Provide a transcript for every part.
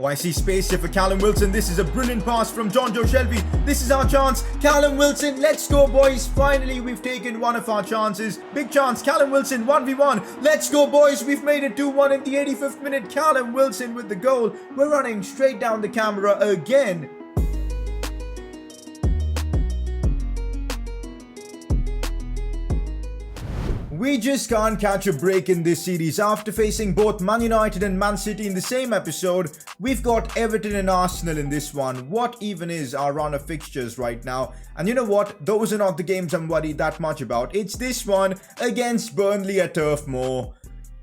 Oh, I see space here for Callum Wilson. This is a brilliant pass from John Joe Shelby. This is our chance. Callum Wilson, let's go, boys. Finally, we've taken one of our chances. Big chance. Callum Wilson, 1v1. Let's go, boys. We've made it 2-1 in the 85th minute. Callum Wilson with the goal. We're running straight down the camera again. We just can't catch a break in this series. After facing both Man United and Man City in the same episode, we've got Everton and Arsenal in this one. What even is our run of fixtures right now? And you know what? Those are not the games I'm worried that much about. It's this one against Burnley at Turf Moor.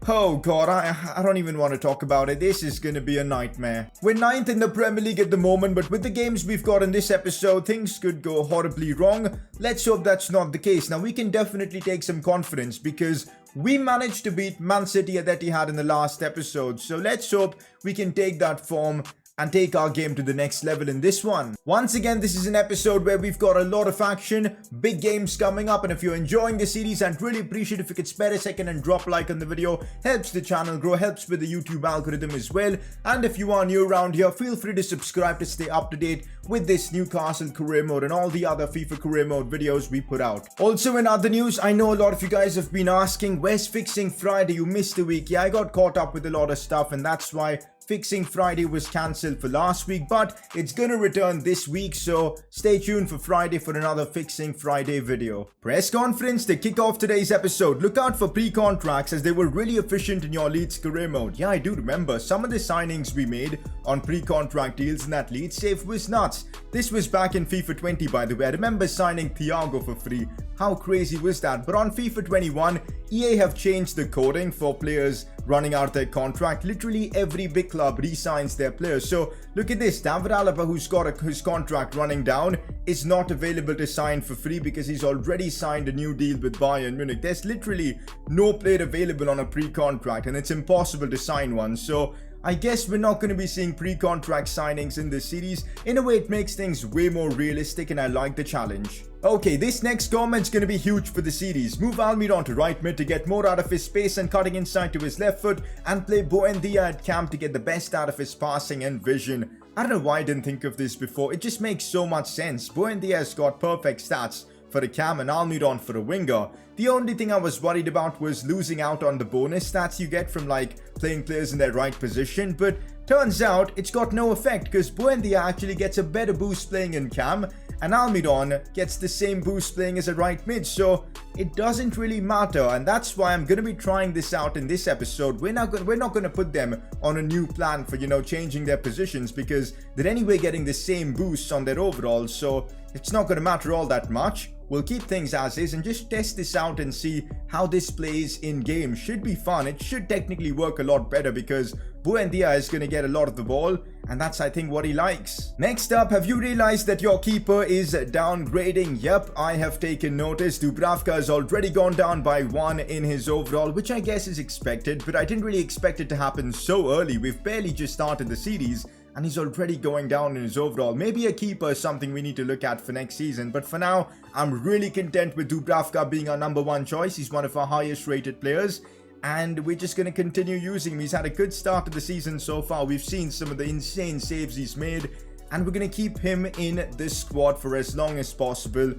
Oh god, I don't even want to talk about it. This is going to be a nightmare. We're 9th in the Premier League at the moment, but with the games we've got in this episode, things could go horribly wrong. Let's hope that's not the case. Now, we can definitely take some confidence because we managed to beat Man City at Etihad in the last episode. So let's hope we can take that form and take our game to the next level in this one. Once again, this is an episode where we've got a lot of action, big games coming up, and if you're enjoying the series, I'd really appreciate if you could spare a second and drop a like on the video. Helps the channel grow, helps with the YouTube algorithm as well. And if you are new around here, feel free to subscribe to stay up to date with this Newcastle career mode and all the other FIFA career mode videos we put out. Also, in other news, I know a lot of you guys have been asking, where's Fixing Friday? You missed a week. Yeah, I got caught up with a lot of stuff, and that's why Fixing Friday was cancelled for last week, but it's gonna return this week, so stay tuned for Friday for another Fixing Friday video. Press conference to kick off today's episode. Look out for pre-contracts as they were really efficient in your Leeds career mode. Yeah, I do remember some of the signings we made on pre-contract deals in that Leeds save was nuts. This was back in FIFA 20, by the way. I remember signing Thiago for free. How crazy was that? But on FIFA 21, EA have changed the coding for players running out their contract. Literally every big club re-signs their players. So look at this, David Alaba, who's got his contract running down, is not available to sign for free because he's already signed a new deal with Bayern Munich. There's literally no player available on a pre-contract and it's impossible to sign one. So I guess we're not going to be seeing pre-contract signings in this series. In a way, it makes things way more realistic and I like the challenge. Okay, this next comment's going to be huge for the series. Move Almiron to right mid to get more out of his space and cutting inside to his left foot, and play Buendia at cam to get the best out of his passing and vision. I don't know why I didn't think of this before. It just makes so much sense. Buendia's got perfect stats for a cam and Almiron for a winger. The only thing I was worried about was losing out on the bonus stats you get from like playing players in their right position, but turns out it's got no effect because Buendia actually gets a better boost playing in cam and Almiron gets the same boost playing as a right mid, so it doesn't really matter, and that's why I'm going to be trying this out in this episode. We're not going to put them on a new plan for, you know, changing their positions because they're anyway getting the same boosts on their overall, so it's not going to matter all that much. We'll keep things as is and just test this out and see how this plays in game. Should be fun. It should technically work a lot better because Buendia is going to get a lot of the ball and that's, I think, what he likes. Next up, have you realized that your keeper is downgrading? Yep, I have taken notice. Dubravka has already gone down by 1 in his overall, which I guess is expected, but I didn't really expect it to happen so early. We've barely just started the series and he's already going down in his overall. Maybe a keeper is something we need to look at for next season, but for now, I'm really content with Dubravka being our #1 choice. He's one of our highest rated players, and we're just going to continue using him. He's had a good start to the season so far. We've seen some of the insane saves he's made, and we're going to keep him in this squad for as long as possible.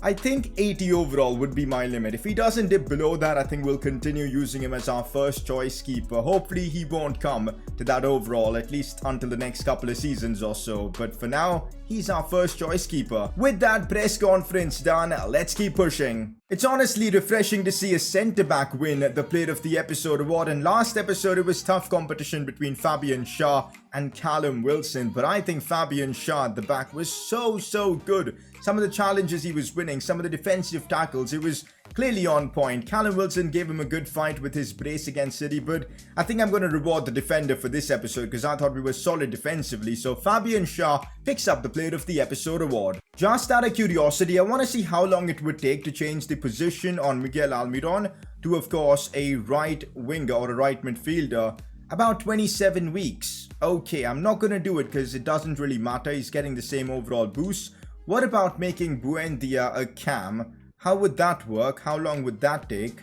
I think 80 overall would be my limit. If he doesn't dip below that, I think we'll continue using him as our first choice keeper. Hopefully he won't come to that overall, at least until the next couple of seasons or so. But for now, he's our first choice keeper. With that press conference done, let's keep pushing. It's honestly refreshing to see a centre-back win the Player of the Episode award, and last episode it was tough competition between Fabian Schär and Callum Wilson, but I think Fabian Schär at the back was so good. Some of the challenges he was winning, some of the defensive tackles, it was clearly on point. Callum Wilson gave him a good fight with his brace against City, but I think I'm going to reward the defender for this episode because I thought we were solid defensively. So Fabian Schär picks up the Player of the Episode award. Just out of curiosity, I want to see how long it would take to change the position on Miguel Almiron to, of course, a right winger or a right midfielder. About 27 weeks. Okay, I'm not going to do it because it doesn't really matter. He's getting the same overall boost. What about making Buendia a cam? How would that work? How long would that take?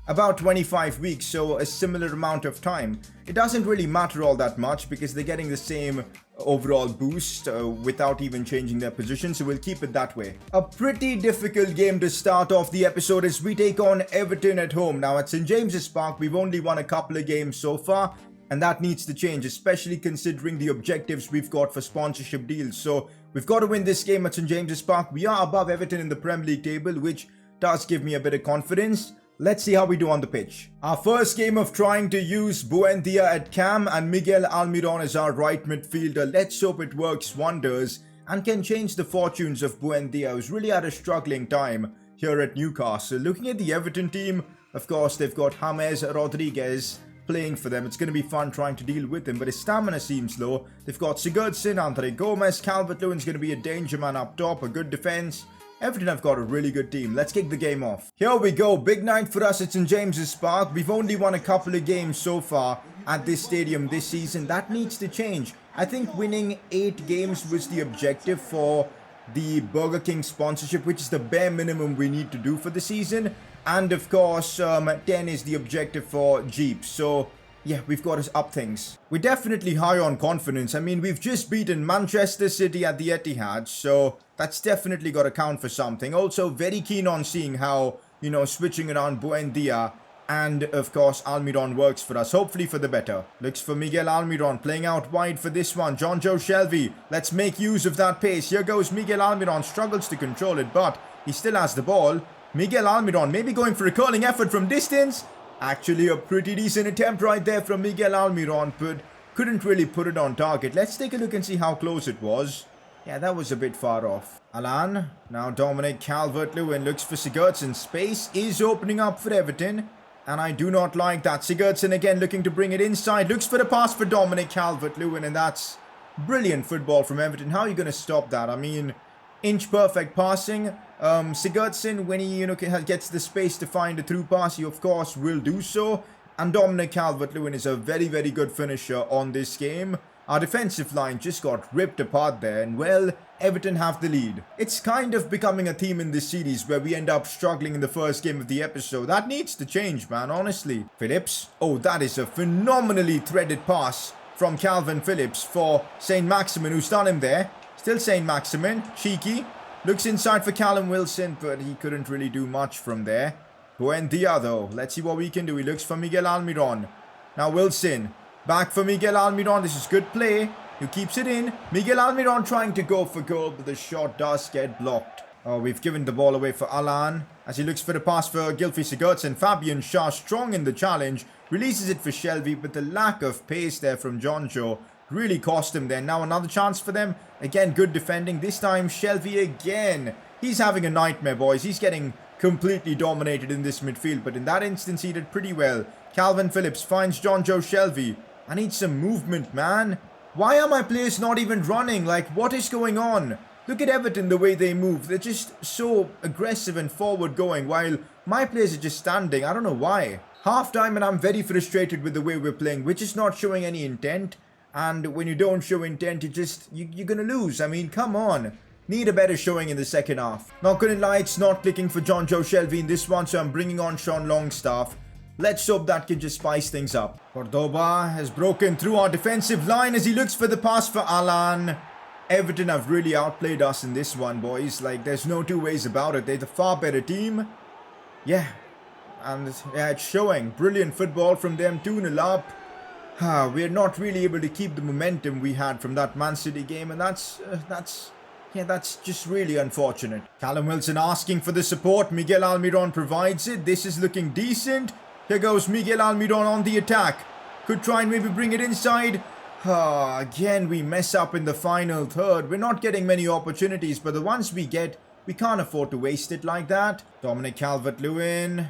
About 25 weeks, so a similar amount of time. It doesn't really matter all that much because they're getting the same overall boost without even changing their position, so we'll keep it that way. A pretty difficult game to start off the episode as we take on Everton at home. Now at St James's Park, we've only won a couple of games so far, and that needs to change, especially considering the objectives we've got for sponsorship deals. So we've got to win this game at St James's Park. We are above Everton in the Premier League table, which does give me a bit of confidence. Let's see how we do on the pitch. Our first game of trying to use Buendia at cam and Miguel Almiron as our right midfielder. Let's hope it works wonders and can change the fortunes of Buendia, who's really had a struggling time here at Newcastle. Looking at the Everton team, of course, they've got James Rodriguez playing for them. It's going to be fun trying to deal with him, but his stamina seems low. They've got Sigurdsson, Andre Gomez, Calvert-Lewin's going to be a danger man up top, a good defense. Everton have got a really good team. Let's kick the game off. Here we go. Big night for us at St James's Park. We've only won a couple of games so far at this stadium this season. That needs to change. I think winning 8 games was the objective for the Burger King sponsorship, which is the bare minimum we need to do for the season. And of course, 10 is the objective for Jeep. So yeah, we've got to up things. We're definitely high on confidence. I mean, we've just beaten Manchester City at the Etihad, so that's definitely got to count for something. Also, very keen on seeing how, you know, switching around Buendia and, of course, Almiron works for us. Hopefully for the better. Looks for Miguel Almiron playing out wide for this one. Jonjo Shelvey. Let's make use of that pace. Here goes Miguel Almiron. Struggles to control it, but he still has the ball. Miguel Almiron maybe going for a curling effort from distance. Actually, a pretty decent attempt right there from Miguel Almiron, but couldn't really put it on target. Let's take a look and see how close it was. Yeah, that was a bit far off. Alan, now Dominic Calvert-Lewin looks for Sigurdsson. Space is opening up for Everton, and I do not like that. Sigurdsson again looking to bring it inside. Looks for the pass for Dominic Calvert-Lewin, and that's brilliant football from Everton. How are you going to stop that? I mean, inch perfect passing. Sigurdsson, when he gets the space to find a through pass, he of course will do so. And Dominic Calvert-Lewin is a very, very good finisher on this game. Our defensive line just got ripped apart there, and well, Everton have the lead. It's kind of becoming a theme in this series where we end up struggling in the first game of the episode. That needs to change, man, honestly. Phillips. Oh, that is a phenomenally threaded pass from Calvin Phillips for St. Maximin, who's done him there. Still St. Maximin. Cheeky. Looks inside for Callum Wilson, but he couldn't really do much from there. Buendia, though. Let's see what we can do. He looks for Miguel Almiron. Now Wilson. Back for Miguel Almiron. This is good play. He keeps it in. Miguel Almiron trying to go for goal, but the shot does get blocked. Oh, we've given the ball away for Alan as he looks for the pass for Gylfi Sigurdsson. Fabian Shah strong in the challenge. Releases it for Shelvey, but the lack of pace there from Jonjo really cost him there. Now another chance for them. Again, good defending. This time Shelvey again. He's having a nightmare, boys. He's getting completely dominated in this midfield, but in that instance he did pretty well. Calvin Phillips finds Jonjo Shelvey. I need some movement, man. Why are my players not even running? Like, what is going on? Look at Everton, the way they move. They're just so aggressive and forward going, while my players are just standing. I don't know why. Half time and I'm very frustrated with the way we're playing. We're just not showing any intent. And when you don't show intent, you're gonna lose. I mean, come on. Need a better showing in the second half. Not gonna lie, it's not clicking for Jonjo Shelvey in this one, so I'm bringing on Sean Longstaff. Let's hope that can just spice things up. Cordoba has broken through our defensive line as he looks for the pass for Alan. Everton have really outplayed us in this one, boys. Like, there's no two ways about it. They're the far better team. Yeah. And yeah, it's showing. Brilliant football from them. 2-0 up. We're not really able to keep the momentum we had from that Man City game, and that's just really unfortunate. Callum Wilson asking for the support. Miguel Almiron provides it. This is looking decent. Here goes Miguel Almiron on the attack. Could try and maybe bring it inside. Again, we mess up in the final third. We're not getting many opportunities, but the ones we get, we can't afford to waste it like that. Dominic Calvert-Lewin.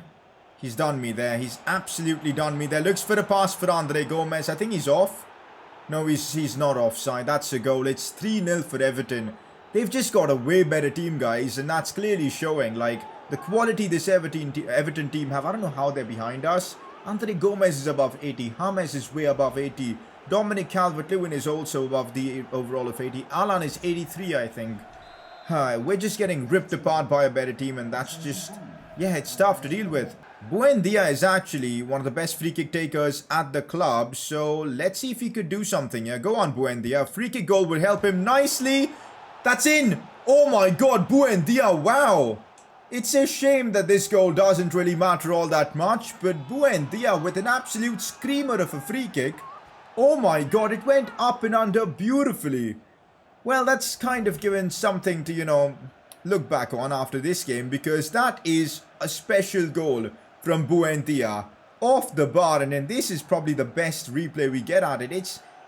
He's done me there. He's absolutely done me there. Looks for the pass for Andre Gomez. I think he's off. No, he's not offside. That's a goal. It's 3-0 for Everton. They've just got a way better team, guys, and that's clearly showing. Like, the quality this Everton team have, I don't know how they're behind us. Andre Gomez is above 80. James is way above 80. Dominic Calvert-Lewin is also above the overall of 80. Alan is 83, I think. We're just getting ripped apart by a better team, and that's just, yeah, it's tough to deal with. Buendia is actually one of the best free kick takers at the club, so let's see if he could do something here. Go on, Buendia. Free kick goal would help him nicely. That's in! Oh my god, Buendia, wow! It's a shame that this goal doesn't really matter all that much, but Buendia with an absolute screamer of a free kick. Oh my god, it went up and under beautifully. Well, that's kind of given something to, look back on after this game, because that is a special goal from Buendia off the bar, and then this is probably the best replay we get at it.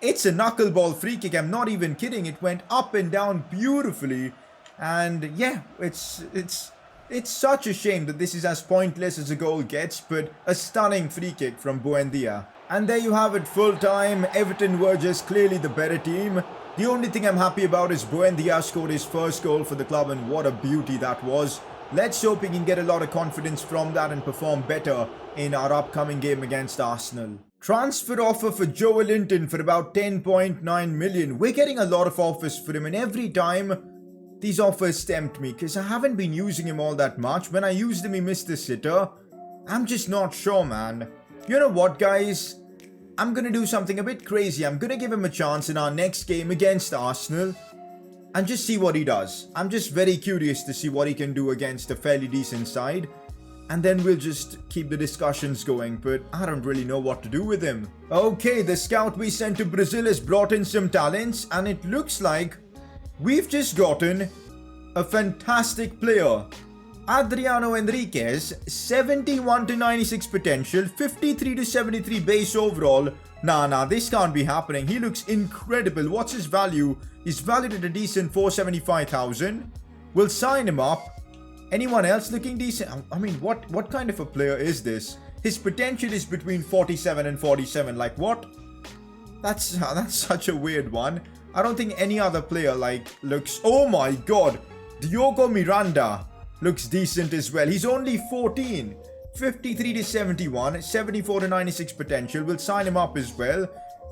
It's a knuckleball free kick, I'm not even kidding. It went up and down beautifully, and yeah, it's such a shame that this is as pointless as a goal gets, but a stunning free kick from Buendia. And there you have it, full time. Everton were just clearly the better team. The only thing I'm happy about is Buendia scored his first goal for the club, and what a beauty that was. Let's hope he can get a lot of confidence from that and perform better in our upcoming game against Arsenal. Transfer offer for Joelinton for about 10.9 million. We're getting a lot of offers for him, and every time these offers tempt me because I haven't been using him all that much. When I used him, he missed the sitter. I'm just not sure, man. You know what, guys? I'm going to do something a bit crazy. I'm going to give him a chance in our next game against Arsenal and just see what he does. I'm just very curious to see what he can do against a fairly decent side. And then we'll just keep the discussions going, but I don't really know what to do with him. Okay, the scout we sent to Brazil has brought in some talents, and it looks like we've just gotten a fantastic player. Adriano Enriquez, 71 to 96 potential, 53 to 73 base overall. Nah, this can't be happening. He looks incredible. What's his value? He's valued at a decent 475,000. We'll sign him up. Anyone else looking decent? I mean, what kind of a player is this? His potential is between 47 and 47. Like, what? That's such a weird one. I don't think any other player, looks... Oh my god! Diogo Miranda looks decent as well. He's only 14. 53 to 71, 74 to 96 potential. We'll sign him up as well.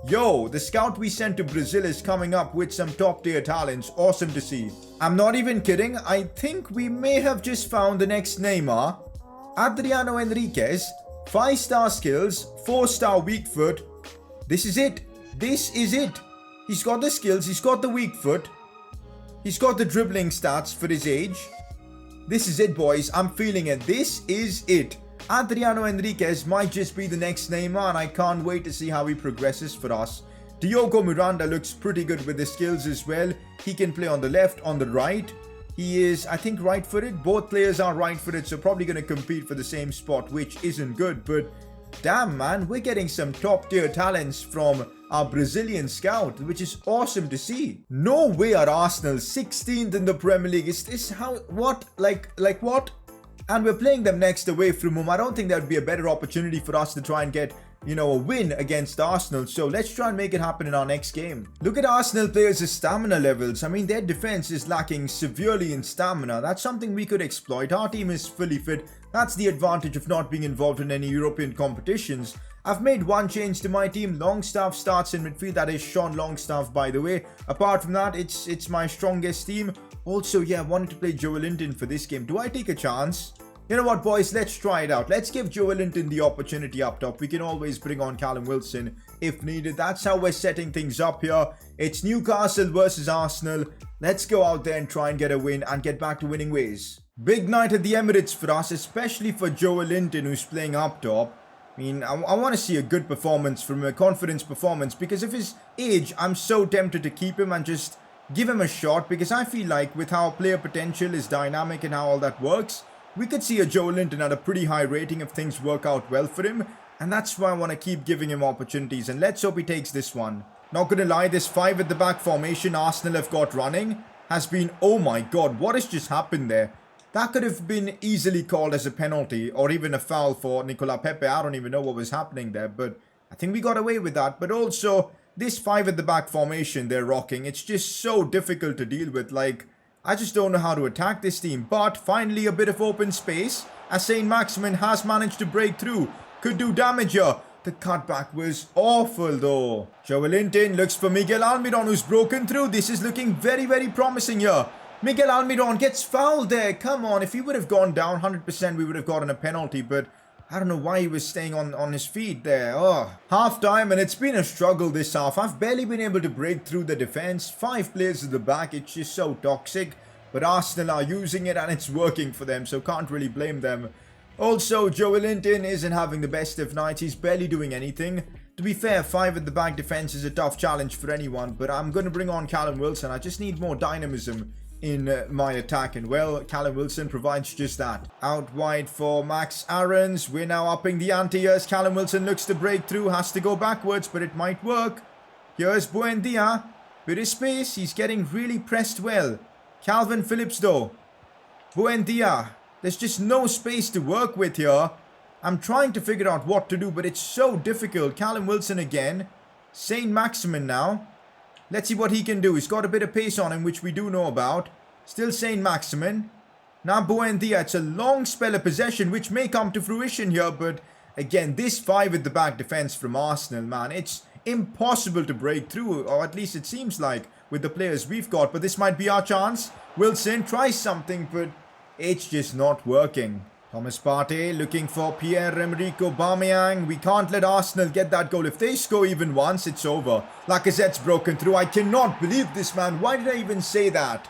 Yo, the scout we sent to Brazil is coming up with some top tier talents. Awesome to see. I'm not even kidding. I think we may have just found the next Neymar. Adriano Enriquez, 5-star skills, 4-star weak foot. This is it. This is it. He's got the skills, he's got the weak foot. He's got the dribbling stats for his age. This is it, boys. I'm feeling it. This is it. Adriano Enriquez might just be the next Neymar, and I can't wait to see how he progresses for us. Diogo Miranda looks pretty good with the skills as well. He can play on the left, on the right. He is, I think, right-footed. Both players are right-footed, so probably going to compete for the same spot, which isn't good. But damn, man, we're getting some top-tier talents from our Brazilian scout, which is awesome to see. No way are Arsenal 16th in the Premier League. Is this how... What? Like what? And we're playing them next away from home. I don't think that would be a better opportunity for us to try and get, a win against Arsenal. So let's try and make it happen in our next game. Look at Arsenal players' stamina levels. I mean, their defense is lacking severely in stamina. That's something we could exploit. Our team is fully fit. That's the advantage of not being involved in any European competitions. I've made one change to my team. Longstaff starts in midfield. That is Sean Longstaff, by the way. Apart from that, it's my strongest team. Also, yeah, I wanted to play Joelinton for this game. Do I take a chance? You know what, boys? Let's try it out. Let's give Joelinton the opportunity up top. We can always bring on Callum Wilson if needed. That's how we're setting things up here. It's Newcastle versus Arsenal. Let's go out there and try and get a win and get back to winning ways. Big night at the Emirates for us, especially for Joelinton, who's playing up top. I mean, I want to see a good performance from him, a confidence performance, because of his age, I'm so tempted to keep him and just give him a shot, because I feel like with how player potential is dynamic and how all that works, we could see a Joelinton at a pretty high rating if things work out well for him, and that's why I want to keep giving him opportunities, and let's hope he takes this one. Not gonna lie, this 5 at the back formation Arsenal have got running has been, oh my god, what has just happened there? That could have been easily called as a penalty or even a foul for Nicola Pepe. I don't even know what was happening there, but I think we got away with that. But also, this 5 at the back formation they're rocking, it's just so difficult to deal with. Like, I just don't know how to attack this team. But finally, a bit of open space as Saint-Maximin has managed to break through. Could do damage here. The cutback was awful though. Joelinton looks for Miguel Almiron, who's broken through. This is looking very, very promising here. Miguel Almiron gets fouled there. Come on, if he would have gone down 100%, we would have gotten a penalty. But I don't know why he was staying on his feet there. Oh, half time, and it's been a struggle this half. I've barely been able to break through the defense. 5 players at the back. It's just so toxic. But Arsenal are using it and it's working for them, so can't really blame them. Also, Joelinton isn't having the best of nights. He's barely doing anything. To be fair, 5 at the back defense is a tough challenge for anyone, but I'm going to bring on Callum Wilson. I just need more dynamism in my attack, and well, Callum Wilson provides just that. Out wide for Max Aarons. We're now upping the ante as Callum Wilson looks to break through, has to go backwards, but it might work. Here's Buendia. Bit of space. He's getting really pressed well. Calvin Phillips though. Buendia. There's just no space to work with here. I'm trying to figure out what to do, but it's so difficult. Callum Wilson again. Saint Maximin now. Let's see what he can do. He's got a bit of pace on him, which we do know about. Still Saint Maximin. Now Buendia. It's a long spell of possession, which may come to fruition here, but again, this 5 at the back defense from Arsenal, man, it's impossible to break through, or at least it seems like, with the players we've got. But this might be our chance. Wilson tries something, but it's just not working. Thomas Partey looking for Pierre-Emerick Aubameyang. We can't let Arsenal get that goal. If they score even once, it's over. Lacazette's broken through. I cannot believe this, man. Why did I even say that?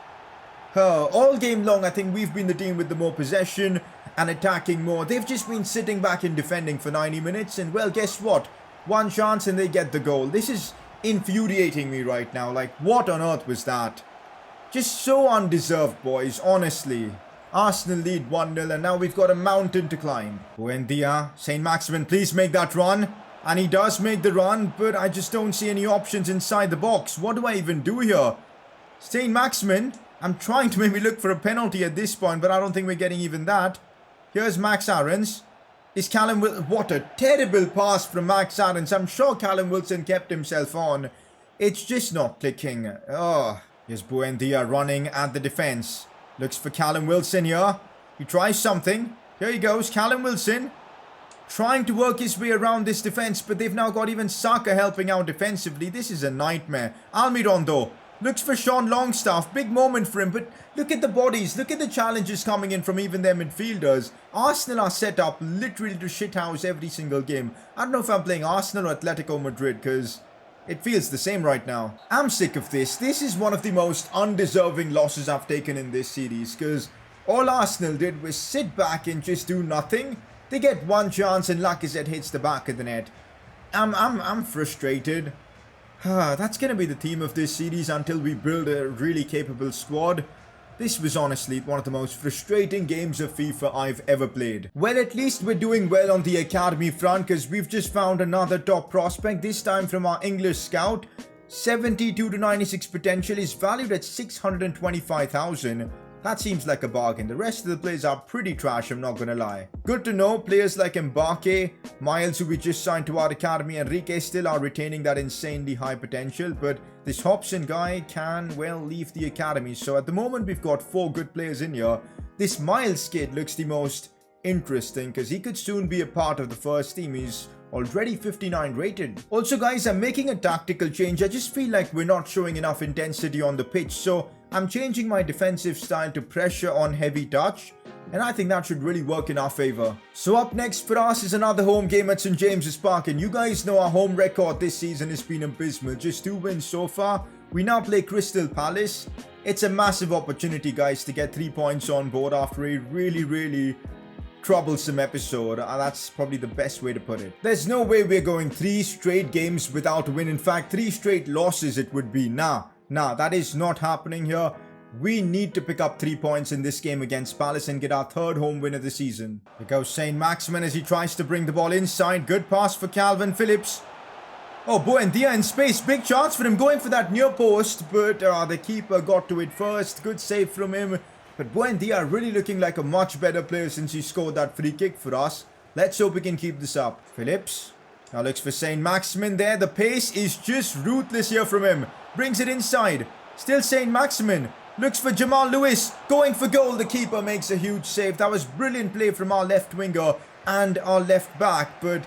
All game long, I think we've been the team with the more possession and attacking more. They've just been sitting back and defending for 90 minutes. And, well, guess what? One chance and they get the goal. This is infuriating me right now. Like, what on earth was that? Just so undeserved, boys, honestly. Arsenal lead 1-0 and now we've got a mountain to climb. Buendia, Saint Maximin, please make that run. And he does make the run, but I just don't see any options inside the box. What do I even do here? Saint Maximin, I'm trying to maybe look for a penalty at this point, but I don't think we're getting even that. Here's Max Aarons. Is Callum Wilson... What a terrible pass from Max Aarons. I'm sure Callum Wilson kept himself on. It's just not clicking. Oh, here's Buendia running at the defense. Looks for Callum Wilson here. He tries something. Here he goes, Callum Wilson. Trying to work his way around this defense, but they've now got even Saka helping out defensively. This is a nightmare. Almiron though. Looks for Sean Longstaff. Big moment for him, but look at the bodies. Look at the challenges coming in from even their midfielders. Arsenal are set up literally to shithouse every single game. I don't know if I'm playing Arsenal or Atletico Madrid, because it feels the same right now. I'm sick of this. This is one of the most undeserving losses I've taken in this series, because all Arsenal did was sit back and just do nothing. They get one chance and Lacazette hits the back of the net. I'm frustrated. That's going to be the theme of this series until we build a really capable squad. This was honestly one of the most frustrating games of FIFA I've ever played. Well, at least we're doing well on the academy front, because we've just found another top prospect, this time from our English scout. 72 to 96 potential, is valued at 625,000. That seems like a bargain. The rest of the players are pretty trash, I'm not gonna lie. Good to know, players like Mbappe, Miles, who we just signed to our academy, Enrique still are retaining that insanely high potential, but this Hobson guy can, well, leave the academy. So at the moment, we've got 4 good players in here. This Miles kid looks the most interesting, because he could soon be a part of the first team. He's already 59 rated. Also, guys, I'm making a tactical change. I just feel like we're not showing enough intensity on the pitch, so I'm changing my defensive style to pressure on heavy touch, and I think that should really work in our favour. So up next for us is another home game at St James's Park, and you guys know our home record this season has been abysmal. Just 2 wins so far. We now play Crystal Palace. It's a massive opportunity, guys, to get 3 points on board after a really troublesome episode. That's probably the best way to put it. There's no way we're going 3 straight games without a win. In fact, 3 straight losses it would be. Nah, that is not happening here. We need to pick up 3 points in this game against Palace and get our 3rd home win of the season. Here goes Saint Maximin as he tries to bring the ball inside. Good pass for Calvin Phillips. Oh, Buendia in space. Big chance for him going for that near post, but the keeper got to it first. Good save from him. But Buendia really looking like a much better player since he scored that free kick for us. Let's hope we can keep this up. Phillips now looks for Saint Maximin there. The pace is just ruthless here from him. Brings it inside. Still Saint Maximin. Looks for Jamal Lewis. Going for goal. The keeper makes a huge save. That was brilliant play from our left winger and our left back. But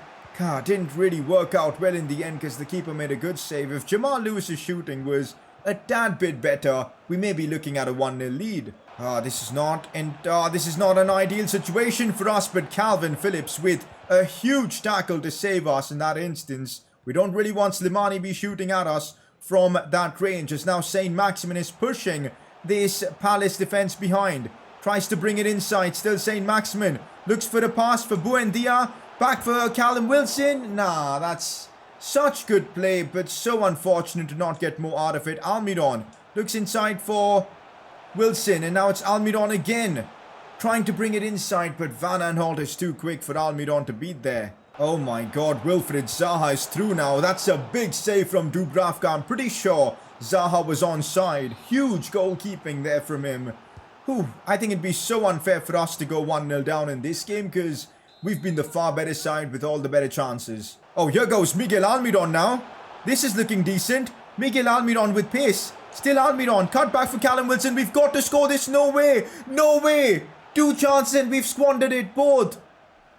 didn't really work out well in the end, because the keeper made a good save. If Jamal Lewis's shooting was a tad bit better, we may be looking at a 1-0 lead. This is not an ideal situation for us, but Calvin Phillips with A huge tackle to save us in that instance. We don't really want Slimani be shooting at us from that range, as now Saint Maximin is pushing this Palace defense behind. Tries to bring it inside, still Saint Maximin. Looks for the pass for Buendia. Back for Callum Wilson. Nah, that's such good play, but so unfortunate to not get more out of it. Almiron looks inside for Wilson, and now it's Almiron again. Trying to bring it inside, but Van Aanholt is too quick for Almiron to beat there. Oh my god, Wilfried Zaha is through now. That's a big save from Dubravka. I'm pretty sure Zaha was onside. Huge goalkeeping there from him. I think it'd be so unfair for us to go 1-0 down in this game, because we've been the far better side with all the better chances. Oh, here goes Miguel Almiron now. This is looking decent. Miguel Almiron with pace. Still Almiron. Cut back for Callum Wilson. We've got to score this. No way. No way. 2 chances and we've squandered it both.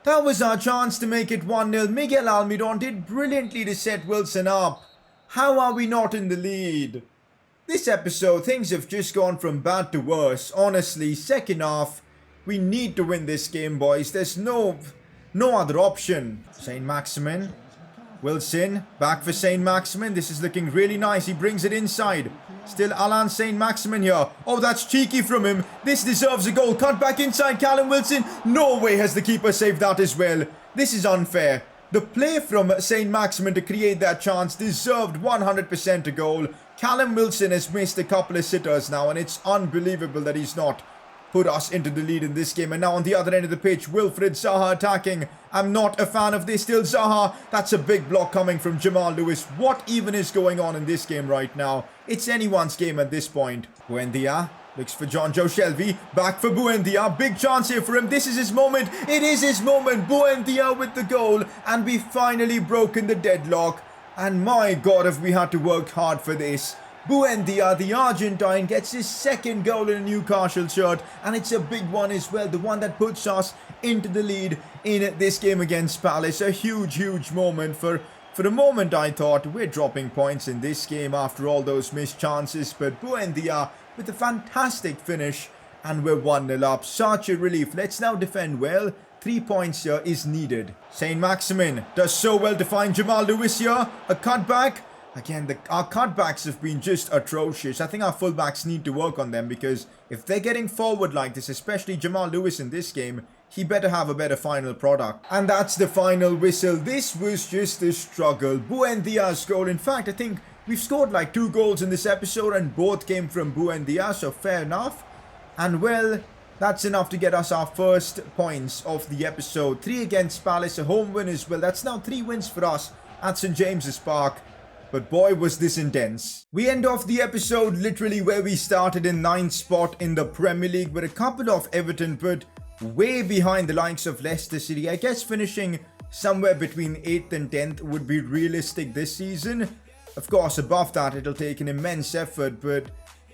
That was our chance to make it 1-0. Miguel Almiron did brilliantly to set Wilson up. How are we not in the lead? This episode, things have just gone from bad to worse. Honestly, second half, we need to win this game, boys. There's no other option. Saint Maximin. Wilson, back for Saint Maximin. This is looking really nice. He brings it inside. Still Alan Saint Maximin here. Oh, that's cheeky from him. This deserves a goal. Cut back inside Callum Wilson. No way has the keeper saved that as well. This is unfair. The play from Saint Maximin to create that chance deserved 100% a goal. Callum Wilson has missed a couple of sitters now, and it's unbelievable that he's not put us into the lead in this game. And now on the other end of the pitch, Wilfried Zaha attacking. I'm not a fan of this. Still Zaha. That's a big block coming from Jamal Lewis. What even is going on in this game right now? It's anyone's game at this point. Buendia looks for John Joe Shelby. Back for Buendia. Big chance here for him. This is his moment. It is his moment. Buendia with the goal. And we've finally broken the deadlock. And my God, have we had to work hard for this. Buendia, the Argentine, gets his second goal in a Newcastle shirt, and it's a big one as well, the one that puts us into the lead in this game against Palace. A huge moment. For the moment I thought we're dropping points in this game after all those missed chances, but Buendia with a fantastic finish, and we're 1-0 up. Such a relief. Let's now defend well. 3 points here is needed. Saint Maximin does so well to find Jamal Lewis here. A cutback. Again, our cutbacks have been just atrocious. I think our fullbacks need to work on them, because if they're getting forward like this, especially Jamal Lewis in this game, he better have a better final product. And that's the final whistle. This was just a struggle. Buendia's goal. In fact, I think we've scored like 2 goals in this episode, and both came from Buendia, so fair enough. And well, that's enough to get us our first points of the episode. 3 against Palace, a home win as well. That's now 3 wins for us at St James's Park. But boy, was this intense. We end off the episode literally where we started, in 9th spot in the Premier League, with a couple of Everton, but way behind the likes of Leicester City. I guess finishing somewhere between 8th and 10th would be realistic this season. Of course, above that, it'll take an immense effort, but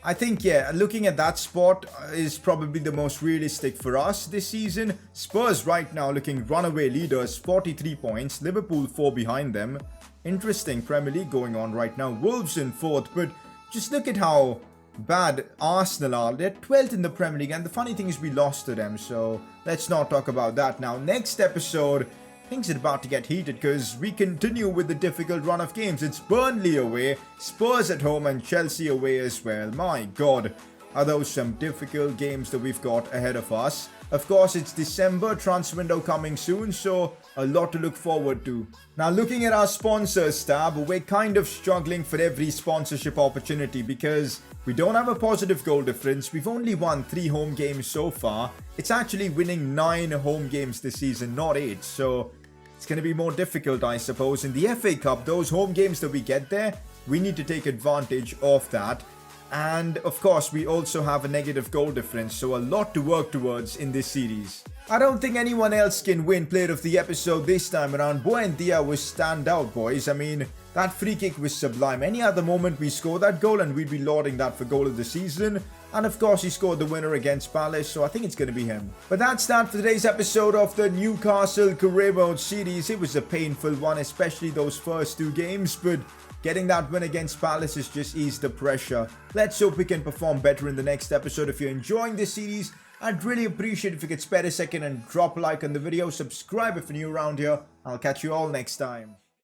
I think, yeah, looking at that spot is probably the most realistic for us this season. Spurs right now looking runaway leaders, 43 points. Liverpool 4 behind them. Interesting Premier League going on right now. Wolves in 4th, but just look at how bad Arsenal are. They're 12th in the Premier League, and the funny thing is we lost to them, so let's not talk about that now. Next episode, things are about to get heated, because we continue with the difficult run of games. It's Burnley away, Spurs at home, and Chelsea away as well. My God, are those some difficult games that we've got ahead of us. Of course, it's December, transfer window coming soon, so a lot to look forward to. Now, looking at our sponsors tab, we're kind of struggling for every sponsorship opportunity, because we don't have a positive goal difference. We've only won 3 home games so far. It's actually winning 9 home games this season, not 8. So it's going to be more difficult, I suppose. In the FA Cup, those home games that we get there, we need to take advantage of that. And of course, we also have a negative goal difference, so a lot to work towards in this series. I don't think anyone else can win player of the episode this time around. Buendia was standout, boys. I mean, that free kick was sublime. Any other moment we score that goal and we'd be lauding that for goal of the season. And of course, he scored the winner against Palace, so I think it's going to be him. But that's that for today's episode of the Newcastle Career Mode series. It was a painful one, especially those first 2 games, but getting that win against Palace has just eased the pressure. Let's hope we can perform better in the next episode. If you're enjoying this series, I'd really appreciate if you could spare a second and drop a like on the video, subscribe if you're new around here. I'll catch you all next time.